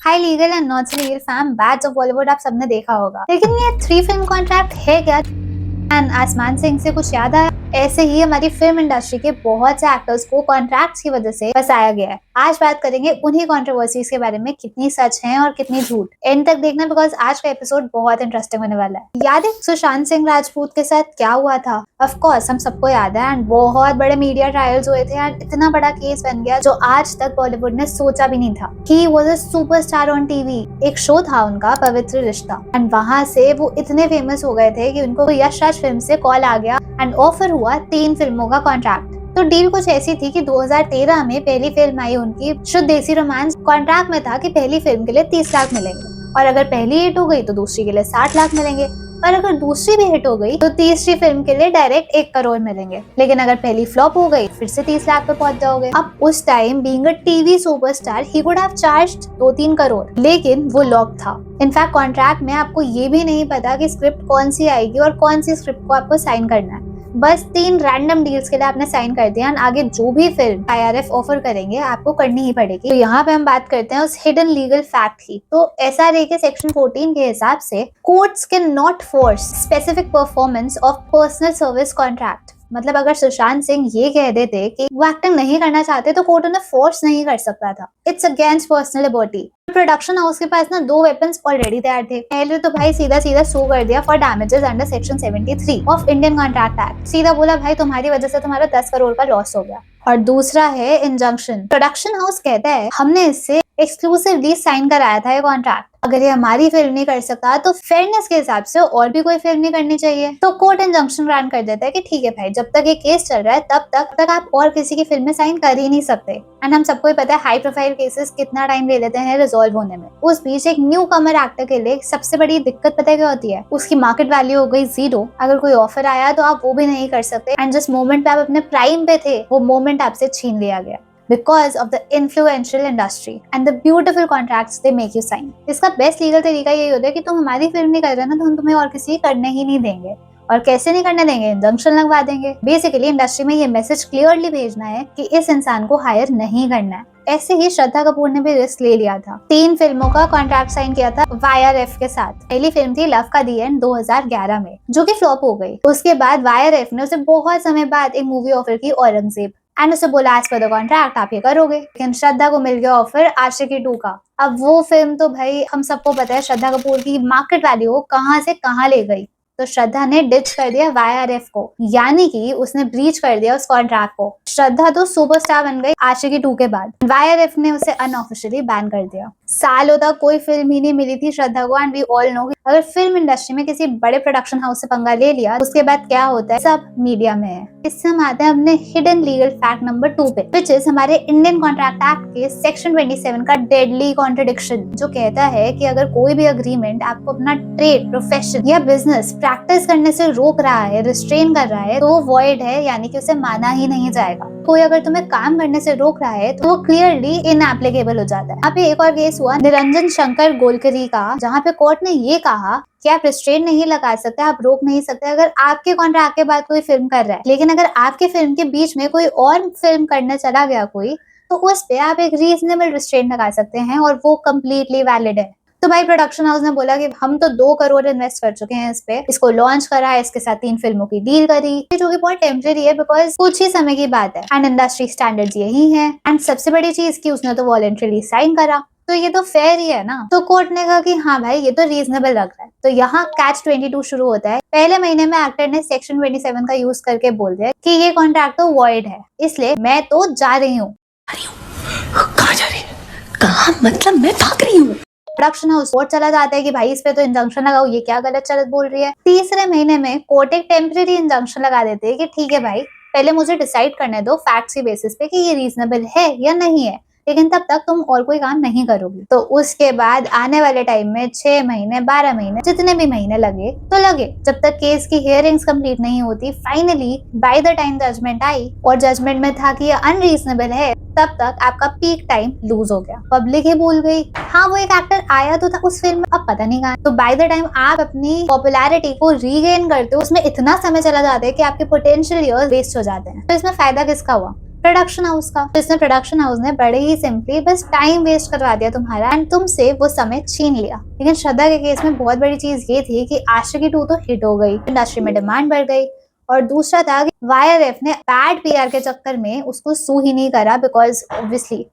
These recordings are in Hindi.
High legal and not legal fam, bads of Bollywood आप सबने देखा होगा, लेकिन ये 3 फिल्म कॉन्ट्रैक्ट है क्या? एंड आसमान सिंह से कुछ याद आया? ऐसे ही हमारी फिल्म इंडस्ट्री के बहुत से एक्टर्स को कॉन्ट्रैक्ट्स की वजह से फंसाया गया है। आज बात करेंगे उन्हीं कंट्रोवर्सीज के बारे में, कितनी सच है और कितनी झूठ। एंड तक देखना, बिकॉज आज का एपिसोड बहुत इंटरेस्टिंग होने वाला है। याद है सुशांत सिंह राजपूत के साथ क्या हुआ था? ऑफ कोर्स हम सबको याद है, एंड बहुत बड़े मीडिया ट्रायल्स हुए थे एंड इतना बड़ा केस बन गया जो आज तक बॉलीवुड ने सोचा भी नहीं था। He was a superstar on TV. एक शो था उनका, पवित्र रिश्ता, एंड वहां से वो इतने फेमस हो गए थे कि उनको यश राज फिल्म से कॉल आ गया एंड ऑफर हुआ 3 फिल्मों का कॉन्ट्रैक्ट। तो डील कुछ ऐसी थी कि 2013 में पहली फिल्म आई उनकी शुद्ध देसी रोमांस। कॉन्ट्रैक्ट में था कि पहली फिल्म के लिए 30 लाख मिलेंगे, और अगर पहली हिट हो गई तो दूसरी के लिए 60 लाख मिलेंगे, और अगर दूसरी भी हिट हो गई तो तीसरी फिल्म के लिए डायरेक्ट 1 करोड़ मिलेंगे। लेकिन अगर पहली फ्लॉप हो गई फिर से 30 लाख पे पहुंच जाओगे। अब उस time being a TV superstar he could have charged 2-3 crore, लेकिन वो लॉक था। इनफैक्ट कॉन्ट्रैक्ट में आपको ये भी नहीं पता कि स्क्रिप्ट कौन सी आएगी और कौन सी स्क्रिप्ट को आपको साइन करना है। बस 3 रैंडम डील्स के लिए आपने साइन कर दिया, आगे जो भी फिल्म IRF ऑफर करेंगे आपको करनी ही पड़ेगी। तो यहाँ पे हम बात करते हैं उस हिडन लीगल फैक्ट की। तो SRA के सेक्शन 14 के हिसाब से courts can not force specific performance of personal service contract. मतलब अगर सुशांत सिंह ये कह देते कि वो एक्टिंग नहीं करना चाहते तो कोर्ट उन्हें फोर्स नहीं कर सकता था। It's against personal liberty. Production house के पास ना 2 वेपन्स ऑलरेडी तैयार थे। पहले तो भाई सीधा सीधा सू कर दिया for damages under section 73 of Indian contract act. सीधा बोला भाई तुम्हारी वजह से तुम्हारा 10 करोड़ का लॉस हो गया। और दूसरा है इंजंक्शन। प्रोडक्शन हाउस कहता है हमने इससे एक्सक्लूसिवली साइन कराया था ये कॉन्ट्रैक्ट, अगर ये हमारी फिल्म नहीं कर सकता तो फेयरनेस के हिसाब से और भी कोई फिल्म नहीं करनी चाहिए। तो कोर्ट इंजंक्शन ग्रांट कर देता है कि ठीक है भाई, जब तक ये केस चल रहा है तब तक आप और किसी की फिल्म में साइन कर ही नहीं सकते। एंड हम सबको ही पता है हाई प्रोफाइल केसेस कितना टाइम ले लेते हैं रिजॉल्व होने में। उस बीच एक न्यू कमर एक्टर के लिए सबसे बड़ी दिक्कत पता है क्या होती है? उसकी मार्केट वैल्यू हो गई 0। अगर कोई ऑफर आया तो आप वो भी नहीं कर सकते, एंड जिस मोमेंट पे आप अपने प्राइम पे थे वो मोमेंट आपसे छीन लिया गया because of the influential industry and the beautiful contracts they make you sign। इसका बेस्ट लीगल तरीका यही होता है कि तुम हमारी फिल्म नहीं कर रहे ना तो हम तुम्हें और किसी करने ही नहीं देंगे। और कैसे नहीं करने देंगे? इंजंक्शन लगवा देंगे। बेसिकली इंडस्ट्री में ये मैसेज क्लियरली भेजना है कि इस इंसान को हायर नहीं करना है। ऐसे ही श्रद्धा कपूर ने भी रिस्क ले लिया था। 3 फिल्मों का कॉन्ट्रैक्ट साइन किया था YRF के साथ। पहली फिल्म थी लव का दी एंड 2011 में, जो कि फ्लॉप हो गई। उसके बाद YRF ने उसे बहुत समय बाद एक मूवी ऑफर की, औरंगजेब, एंड उसे बोला एज पर द कॉन्ट्रैक्ट आप ये करोगे। लेकिन श्रद्धा को मिल गया ऑफर आशिकी 2 का। अब वो फिल्म तो भाई हम सबको पता है श्रद्धा कपूर की मार्केट वैल्यू कहाँ से कहाँ ले गई। तो श्रद्धा ने डिच कर दिया YRF को, यानी कि उसने ब्रीच कर दिया उस कॉन्ट्रैक्ट को। श्रद्धा तो सुपरस्टार बन गई आशिकी 2 के बाद। YRF ने उसे अनऑफिशियली बैन कर दिया। सालों तक कोई फिल्म ही नहीं मिली थी श्रद्धा को, एंड वी ऑल नो अगर फिल्म इंडस्ट्री में किसी बड़े प्रोडक्शन हाउस से पंगा ले लिया उसके बाद क्या होता है सब मीडिया में है। इससे हम आते हैं अपने हिडन लीगल फैक्ट नंबर 2 पे, विच इज हमारे इंडियन कॉन्ट्रैक्ट एक्ट के सेक्शन 27 का डेडली कॉन्ट्रडिक्शन, जो कहता है कि अगर कोई भी अग्रीमेंट आपको अपना ट्रेड, प्रोफेशन या बिजनेस प्रैक्टिस करने से रोक रहा है, रिस्ट्रेन कर रहा है, तो वो वॉइड है, यानी कि उसे माना ही नहीं जाएगा। कोई अगर तुम्हें काम करने से रोक रहा है तो वो क्लियरली इनएप्लीकेबल हो जाता है। यहाँ पे एक और केस हुआ निरंजन शंकर गोलकरी का, जहाँ पे कोर्ट ने ये कहा कि आप रिस्ट्रेन नहीं लगा सकते, आप रोक नहीं सकते अगर आपके कॉन्ट्रैक्ट के बाद कोई फिल्म कर रहा है। लेकिन अगर आपके फिल्म के बीच में कोई और फिल्म करने चला गया कोई, तो उस पे आप एक रीजनेबल रिस्ट्रेन लगा सकते हैं और वो कम्प्लीटली वैलिड है। तो भाई प्रोडक्शन हाउस ने बोला कि हम तो 2 करोड़ इन्वेस्ट कर चुके हैं इस पे, इसको लॉन्च करा है, इसके साथ 3 फिल्मों की डील करी, जो कि बहुत टेम्परेरी है बिकॉज कुछ ही समय की बात है एंड इंडस्ट्री स्टैंडर्ड्स यही है। एंड सबसे बड़ी चीज की उसने तो वॉलंटरीली साइन करा, तो ये तो फेयर ही है ना। तो कोर्ट ने कहा कि हाँ भाई ये तो रीजनेबल लग रहा है। तो यहाँ कैच 22 शुरू होता है। पहले महीने में एक्टर ने सेक्शन 27 का यूज करके बोल दिया कि ये कॉन्ट्रैक्ट तो वॉइड है, इसलिए मैं तो जा रही हूँ। कहाँ जा रही है? कहाँ मतलब मैं भाग रही हूँ। प्रोडक्शन हाउस कोर्ट चला जाता है कि भाई इस पे तो इंजंक्शन लगाओ, ये क्या गलत चलत बोल रही है। तीसरे महीने में कोर्ट एक टेम्परेरी इंजंक्शन लगा देते हैं कि ठीक है भाई पहले मुझे डिसाइड करने दो फैक्ट्स की बेसिस पे कि ये रीजनेबल है या नहीं है, लेकिन तब तक तुम और कोई काम नहीं करोगी। तो उसके बाद आने वाले टाइम में 6 महीने 12 महीने जितने भी महीने लगे तो लगे, जब तक केस की हियरिंग्स कंप्लीट नहीं होती। Finally by the time judgment आई और जजमेंट में था कि ये अनरीजनेबल है, तब तक आपका पीक टाइम लूज हो गया। पब्लिक ही भूल गई। हाँ वो एक एक्टर आया तो था उस फिल्म में, अब पता नहीं कहाँ। तो बाय द टाइम आप अपनी पॉपुलैरिटी को रीगेन करते हो उसमें इतना समय चला जाता है कि आपके पोटेंशियल ईयर्स वेस्ट हो जाते हैं। तो इसमें फायदा किसका हुआ? प्रोडक्शन हाउस का। तो इसमें प्रोडक्शन हाउस ने बड़े ही सिंपली बस टाइम वेस्ट करवा दिया तुम्हारा एंड तुमसे वो समय छीन लिया। लेकिन श्रद्धा के केस में बहुत बड़ी चीज ये थी कि आशिकी 2 तो हिट हो गई, इंडस्ट्री में डिमांड बढ़ गई, और दूसरा था कि YRF ने बैड PR के चक्कर में उसको सू ही नहीं करा, बिकॉज ऑब्वियसली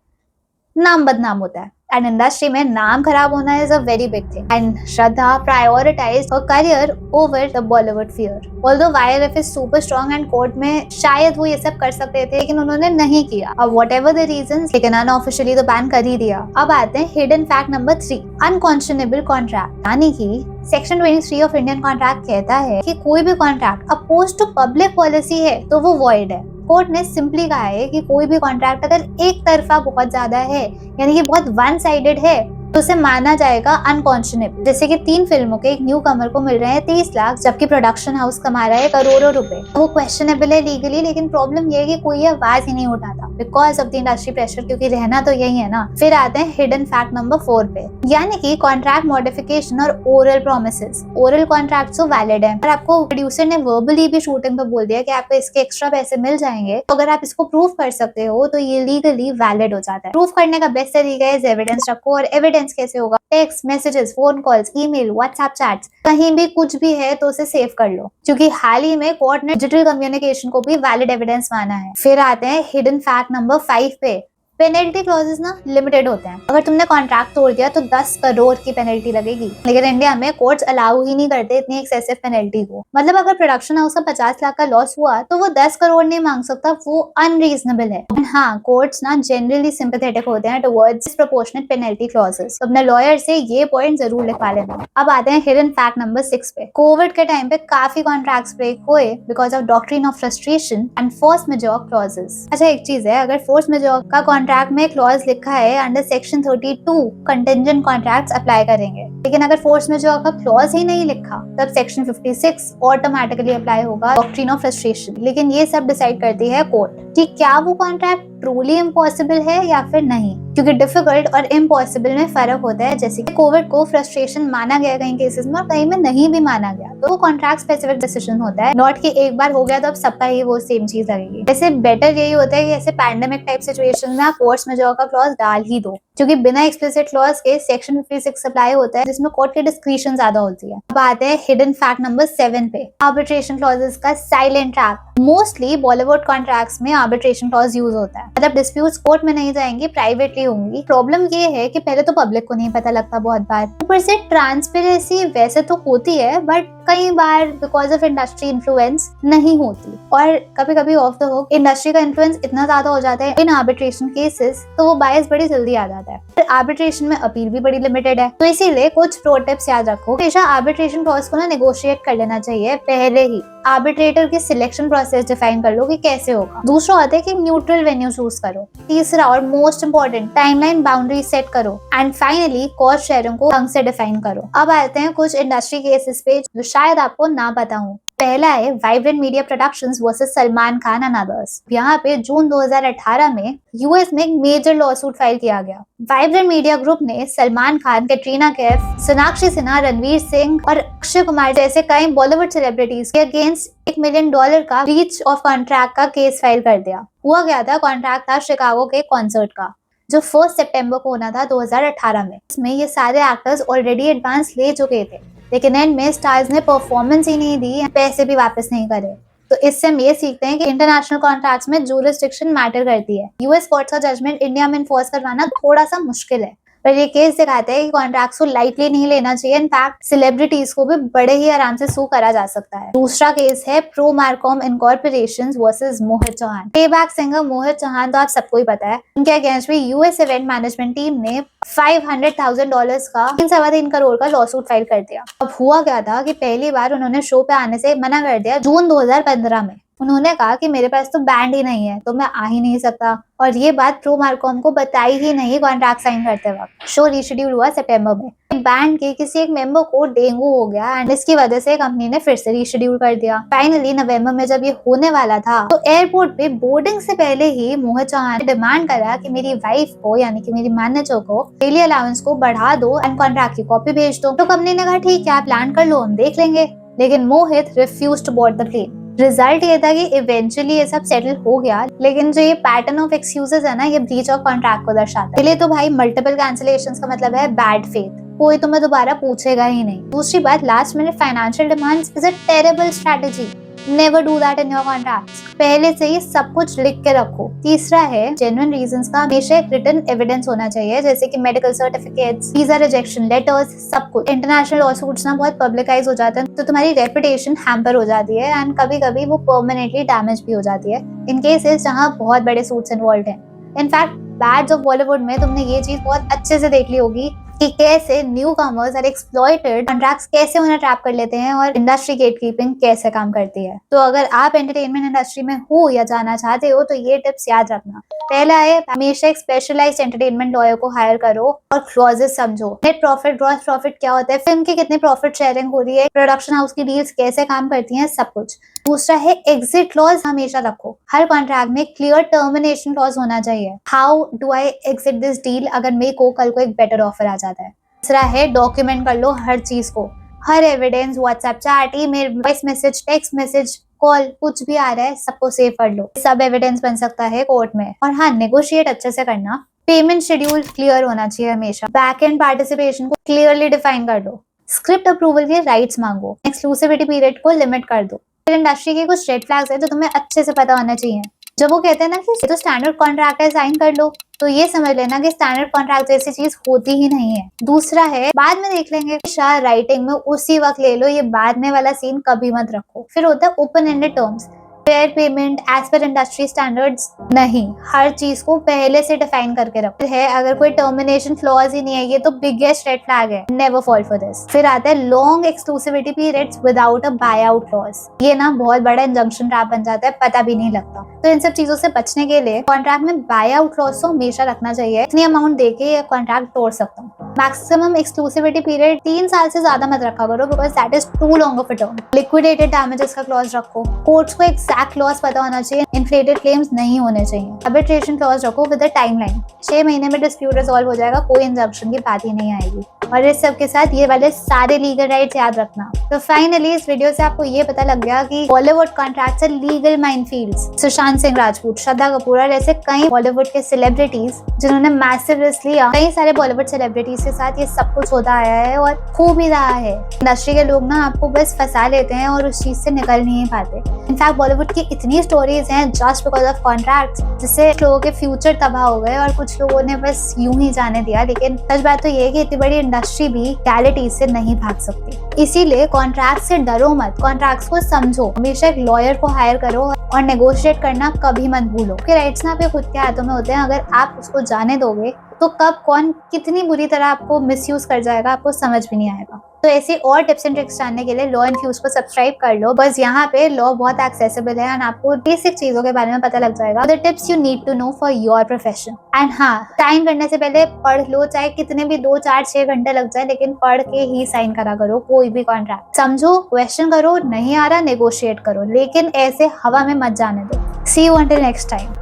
नाम बदनाम होता है एंड इंडस्ट्री में नाम खराब होना is a very big thing and Shraddha prioritize her career over the Bollywood fear. Although YRF is super strong and court में शायद वो ये सब कर सकते थे, लेकिन उन्होंने नहीं किया। अब वट एवर द रीजंस, लेकिन अनऑफिशियली तो बैन कर ही दिया। अब आते हैं हिडन फैक्ट नंबर 3, अनकॉन्शनेबल कॉन्ट्रैक्ट। यानी कि सेक्शन 23 ऑफ इंडियन कॉन्ट्रैक्ट कहता है कि कोई भी contract oppose to public policy है तो वो वॉइड है। कोर्ट ने सिंपली कहा है कि कोई भी कॉन्ट्रैक्ट अगर एक तरफा बहुत ज्यादा है, यानी कि बहुत वन साइडेड है, तो उसे माना जाएगा अनकॉन्शनेबल। जैसे कि 3 फिल्मों के एक न्यू कमर को मिल रहे हैं 30 लाख, जबकि प्रोडक्शन हाउस कमा रहा है करोड़ों रुपए। वो क्वेश्चनेबल है लीगली, लेकिन प्रॉब्लम ये है कि कोई आवाज ही नहीं उठाता because of the industry pressure, क्योंकि रहना तो यही है ना। फिर आते हैं हिडन फैक्ट नंबर 4 पे, यानी कि कॉन्ट्रैक्ट मॉडिफिकेशन और ओरल प्रोमिसेस। ओरल कॉन्ट्रैक्ट तो वैलिड है, और आपको प्रोड्यूसर ने वर्बली भी शूटिंग पे बोल दिया कि आपको इसके एक्स्ट्रा पैसे मिल जाएंगे, तो अगर आप इसको प्रूव कर सकते हो तो ये लीगली वैलिड हो जाता है। प्रूव करने का बेस्ट तरीका है एविडेंस रखो। और एविडेंस कैसे होगा? Text messages, phone calls, email, WhatsApp chats, कहीं भी कुछ भी है तो उसे सेव कर लो, क्योंकि हाल ही में कोर्ट ने डिजिटल कम्युनिकेशन को भी वैलिड एविडेंस माना है। फिर आते हैं हिडन फैक्ट नंबर 5 पे, पेनल्टी क्लॉजेस ना लिमिटेड होते हैं। अगर तुमने कॉन्ट्रैक्ट तोड़ दिया तो 10 करोड़ की पेनल्टी लगेगी, लेकिन इंडिया में कोर्ट्स अलाउ ही नहीं करते इतनी एक्सेसिव पेनल्टी को। मतलब अगर प्रोडक्शन हाउस का 50 लाख का लॉस हुआ तो वो 10 करोड़ नहीं मांग सकता, वो अनरीजनेबल है। हाँ, कोर्ट्स ना जनरली सिंपैथेटिक होते हैं टुवर्ड्स डिस्प्रोपोर्शनेट पेनल्टी क्लॉजेस, तो अपने लॉयर से ये पॉइंट जरूर लिखवा लेना। अब आते हैं हिडन फैक्ट नंबर 6 पे। कोविड के टाइम पे काफी कॉन्ट्रैक्ट्स ब्रेक हुए because of doctrine of frustration and force majeure clauses. अच्छा, एक चीज है, अगर फोर्स मेजॉर का कॉन्ट्रैक्ट में क्लॉज लिखा है under section 32 contingent contracts apply करेंगे, लेकिन अगर फोर्स मेजॉर का क्लॉज ही नहीं लिखा तब सेक्शन 56 ऑटोमेटिकली अप्लाई होगा, डॉक्ट्रिन ऑफ फ्रस्ट्रेशन। लेकिन ये सब डिसाइड करती है कोर्ट कि क्या वो कॉन्ट्रैक्ट ट्रूली इम्पॉसिबल है या फिर नहीं, क्योंकि डिफिकल्ट और इम्पॉसिबल में फर्क होता है। जैसे कि कोविड को फ्रस्ट्रेशन माना गया कहीं केसेस में और कहीं में नहीं भी माना गया, तो वो कॉन्ट्रैक्ट स्पेसिफिक डिसीजन होता है, नॉट कि एक बार हो गया तो अब सबका ही वो सेम चीज लगेगी। वैसे बेटर यही होता है कि ऐसे पैंडेमिक टाइप सिचुएशन में आप फोर्स मेजॉर का क्लॉज डाल ही दो, क्योंकि बिना एक्सप्लिसिट क्लॉज के सेक्शन 56 अप्लाई होता है, जिसमें कोर्ट की डिस्क्रिशन ज्यादा होती है। अब आते हैं हिडन फैक्ट नंबर 7 पे, आर्बिट्रेशन क्लॉजेस का silent trap. Mostly Bollywood contracts में आर्बिट्रेशन क्लॉज यूज होता है, मतलब डिस्प्यूट्स कोर्ट में नहीं जाएंगी, प्राइवेटली होंगी। प्रॉब्लम ये है कि पहले तो पब्लिक को नहीं पता लगता बहुत बार, ऊपर से ट्रांसपेरेंसी वैसे तो होती है बट कई बार बिकॉज ऑफ इंडस्ट्री इन्फ्लुएंस नहीं होती, और कभी कभी ऑफ द हुक इंडस्ट्री का इन्फ्लुएंस इतना ज्यादा हो जाता है इन आर्बिट्रेशन केसेस, तो वो बायस बड़ी जल्दी आ जाता है। फिर आर्बिट्रेशन में अपील भी बड़ी लिमिटेड है, तो इसीलिए कुछ प्रो टिप्स याद रखो। हमेशा आर्बिट्रेशन क्लॉज को ना नेगोशिएट कर लेना चाहिए पहले ही। आर्बिट्रेटर की सिलेक्शन प्रोसेस डिफाइन कर लो कि कैसे होगा। दूसरा होता है कि न्यूट्रल वेन्यू चूज करो। तीसरा और most important, timeline boundary set करो। एंड फाइनली कॉस्ट शेयरिंग को ढंग से डिफाइन करो। अब आते हैं कुछ इंडस्ट्री केसेस पे जो शायद आपको ना पता हो। पहला है vibrant media productions versus Salman Khan and others. यहाँ पे जून 2018 में यूएस में एक मेजर लॉसूट फाइल किया गया। वाइब्रेंट मीडिया ग्रुप ने सलमान खान, कैटरीना कैफ, सोनाक्षी सिन्हा, रणवीर सिंह और अक्षय कुमार जैसे कई बॉलीवुड सेलिब्रिटीज के अगेंस्ट $1 मिलियन का ब्रीच ऑफ कॉन्ट्रैक्ट का केस फाइल कर दिया। हुआ गया था, कॉन्ट्रैक्ट था शिकागो के कॉन्सर्ट का जो 1 सितंबर को होना था 2018 में। इसमें ये सारे एक्टर्स ऑलरेडी एडवांस ले चुके थे, लेकिन एंड में स्टार्स ने परफॉर्मेंस ही नहीं दी, पैसे भी वापस नहीं करे। तो इससे हम ये सीखते हैं कि इंटरनेशनल कॉन्ट्रैक्ट्स में जुरिस्डिक्शन मैटर करती है। यूएस कोर्ट का जजमेंट इंडिया में इन्फोर्स करवाना थोड़ा सा मुश्किल है, पर ये केस दिखाते हैं कि कॉन्ट्रैक्ट्स को लाइटली नहीं लेना चाहिए। इनफैक्ट सेलिब्रिटीज को भी बड़े ही आराम से सू करा जा सकता है। दूसरा केस है pro मार्कॉम इनकॉर्पोरेशंस versus Mohit Chauhan. Playback singer Mohit Chauhan तो आप सबको ही पता है, उनके अगेंस्ट भी यूएस इवेंट मैनेजमेंट टीम ने $500,000 का 3.25 करोड़ का लॉसूट फाइल कर दिया। अब हुआ क्या था कि पहली बार उन्होंने शो पे आने से मना कर दिया जून 2015 में। उन्होंने कहा कि मेरे पास तो बैंड ही नहीं है तो मैं आ ही नहीं सकता, और ये बात प्रो मार्कॉम को बताई ही नहीं कॉन्ट्रैक्ट साइन करते वक्त। शो रीशेड्यूल हुआ सितंबर में। बैंड के किसी एक मेंबर को डेंगू हो गया एंड इसकी वजह से कंपनी ने फिर से रीशेड्यूल कर दिया। फाइनली नवंबर में जब ये होने वाला था तो एयरपोर्ट पे बोर्डिंग से पहले ही मोहित चौहान ने डिमांड करा कि मेरी वाइफ को, यानी कि मेरी मैनेजर को, डेली अलाउंस को बढ़ा दो एंड कॉन्ट्रैक्ट की कॉपी भेज दो। तो कंपनी ने कहा ठीक है, आप प्लान कर लो, हम देख लेंगे। लेकिन Mohit refuse to board the plane. Result ये था कि इवेंचुअली ये सब सेटल हो गया, लेकिन जो ये पैटर्न ऑफ एक्सक्यूजेस है ना, ये ब्रीच ऑफ कॉन्ट्रैक्ट को दर्शाता है। पहले तो भाई मल्टीपल कैंसिलेशंस का मतलब है बैड फेथ, कोई तुम्हें दोबारा पूछेगा ही नहीं। दूसरी बात, last minute financial demands is a terrible strategy. Never do that in your contracts. पहले से ही सब कुछ लिख के रखो। तीसरा है, जेन्युइन रीजंस का हमेशा एक रिटन एविडेंस होना चाहिए, जैसे कि medical certificates, visa rejection letters, सब कुछ। इंटरनेशनल लॉसूट्स ना बहुत पब्लिकाइज हो जाते हैं, तो तुम्हारी रेपुटेशन हैम्पर हो जाती है एंड कभी कभी वो परमानेंटली डैमेज भी हो जाती है इन केसेस जहाँ बहुत बड़े सूट्स इन्वॉल्व हैं। इनफैक्ट बैड्स ऑफ बॉलीवुड में तुमने ये चीज बहुत अच्छे से देख ली होगी कि कैसे न्यू कमर्स और एक्सप्लॉइटेड कॉन्ट्रैक्ट्स कैसे उन्हें ट्रैप कर लेते हैं और इंडस्ट्री गेटकीपिंग कैसे काम करती है। तो अगर आप एंटरटेनमेंट इंडस्ट्री में हो या जाना चाहते हो तो ये टिप्स याद रखना। पहला है, हमेशा एक स्पेशलाइज्ड एंटरटेनमेंट लॉयर को हायर करो और क्लॉजेस समझो। नेट प्रॉफिट, ग्रॉस प्रॉफिट क्या होता है, फिल्म की कितनी प्रॉफिट शेयरिंग हो रही है, प्रोडक्शन हाउस की डील्स कैसे काम करती हैं, सब कुछ। दूसरा है, एग्जिट क्लॉज हमेशा रखो। हर कॉन्ट्रैक्ट में क्लियर टर्मिनेशन क्लॉज होना चाहिए। How do I exit this deal अगर मेरे को कल को एक बेटर ऑफर आ जाता है। तीसरा है, डॉक्यूमेंट कर लो हर चीज को, हर evidence, WhatsApp chat, email, voice message, text message, call, कुछ भी आ रहा है सबको सेव कर लो। सब एविडेंस बन सकता है कोर्ट में। और हाँ, नेगोशिएट अच्छे से करना। पेमेंट शेड्यूल क्लियर होना चाहिए हमेशा। बैक एंड पार्टिसिपेशन को क्लियरली डिफाइन कर दो। स्क्रिप्ट अप्रूवल के राइट्स मांगो। एक्सक्लूसिविटी पीरियड को लिमिट कर दो। इंडस्ट्री के कुछ रेड फ्लैग्स है जो तुम्हें अच्छे से पता होना चाहिए। जब वो कहते हैं ना कि ये तो स्टैंडर्ड कॉन्ट्रैक्ट है, साइन कर लो, तो ये समझ लेना कि स्टैंडर्ड कॉन्ट्रैक्ट जैसी चीज होती ही नहीं है। दूसरा है, बाद में देख लेंगे, राइटिंग में उसी वक्त ले लो, ये बाद में वाला सीन कभी मत रखो। फिर होता है open ended terms, fair payment as per industry standards, नहीं, हर चीज को पहले से डिफाइन करके रखो। है अगर कोई टर्मिनेशन क्लॉज ही नहीं है, ये तो बिगेस्ट रेड फ्लैग है, नेवर फॉल फॉर दिस। फिर आता है long exclusivity periods without a bye out clause. ये ना बहुत बड़ा इंजंक्शन ट्रैप बन जाता है, पता भी नहीं लगता। तो इन सब चीजों से बचने के लिए कॉन्ट्रैक्ट में बाय आउट क्लॉज तो हमेशा रखना चाहिए। इतनी अमाउंट देके ये कॉन्ट्रैक्ट तोड़ सकता हूँ। मैक्सिमम एक्सक्लूसिविटी पीरियड 3 साल से ज्यादा मत रखा करो, because that is too long of a term. Liquidated damages का क्लॉज रखो। कोर्ट्स को एग्जैक्ट क्लॉज पता होना चाहिए, इन्फ्लेटेड क्लेम्स नहीं होने चाहिए। आर्बिट्रेशन क्लॉज रखो विद अ टाइमलाइन। 6 महीने में डिस्प्यूट रिजॉल्व हो जाएगा, कोई इंजंक्शन की बात ही नहीं आएगी। और इस सब के साथ ये वाले सारे लीगल राइट्स याद रखना। तो फाइनली इस वीडियो से आपको ये पता लग गया कि Bollywood contracts are legal minefields. Sushant Singh Rajput, Shraddha Kapoor और ऐसे कई बॉलीवुड के सेलिब्रिटीज जिन्होंने मैसिव रिस्क लिया, कई सारे बॉलीवुड सेलिब्रिटीज के साथ ये सब कुछ होता आया है और खूब ही रहा है। इंडस्ट्री के लोग ना आपको बस फंसा लेते हैं और उस चीज से निकल नहीं पाते। इनफैक्ट बॉलीवुड की इतनी स्टोरीज हैं जस्ट बिकॉज ऑफ कॉन्ट्रैक्ट्स, जिससे लोगों के फ्यूचर तबाह हो गए और कुछ लोगों ने बस यूं ही जाने दिया। लेकिन सच बात तो ये है कि इतनी बड़ी इंडस्ट्री भी रियलिटी से नहीं भाग सकती। इसीलिए कॉन्ट्रैक्ट से डरो मत, कॉन्ट्रैक्ट्स को समझो। हमेशा एक लॉयर को हायर करो और नेगोशिएट करना कभी मत भूलो कि राइट्स ना आपके खुद के हाथों में होते हैं। अगर आप उसको जाने दोगे तो कब कौन कितनी बुरी तरह आपको मिसयूज कर जाएगा, आपको समझ भी नहीं आएगा। तो ऐसी और टिप्स एंड ट्रिक्स जानने के लिए लॉ इन्फ्यूज को सब्सक्राइब कर लो। बस यहाँ पे लॉ बहुत एक्सेसिबल है एंड आपको बेसिक चीजों के बारे में पता लग जाएगा, the tips you need to know for your profession. And हाँ, साइन करने से पहले पढ़ लो, चाहे कितने भी 2, 4, 6 घंटे लग जाए, लेकिन पढ़ के ही साइन करा करो कोई भी कॉन्ट्रैक्ट। समझो, क्वेश्चन करो, नहीं आ रहा नेगोशिएट करो, लेकिन ऐसे हवा में मत जाने दो। सी यू अंटिल नेक्स्ट टाइम।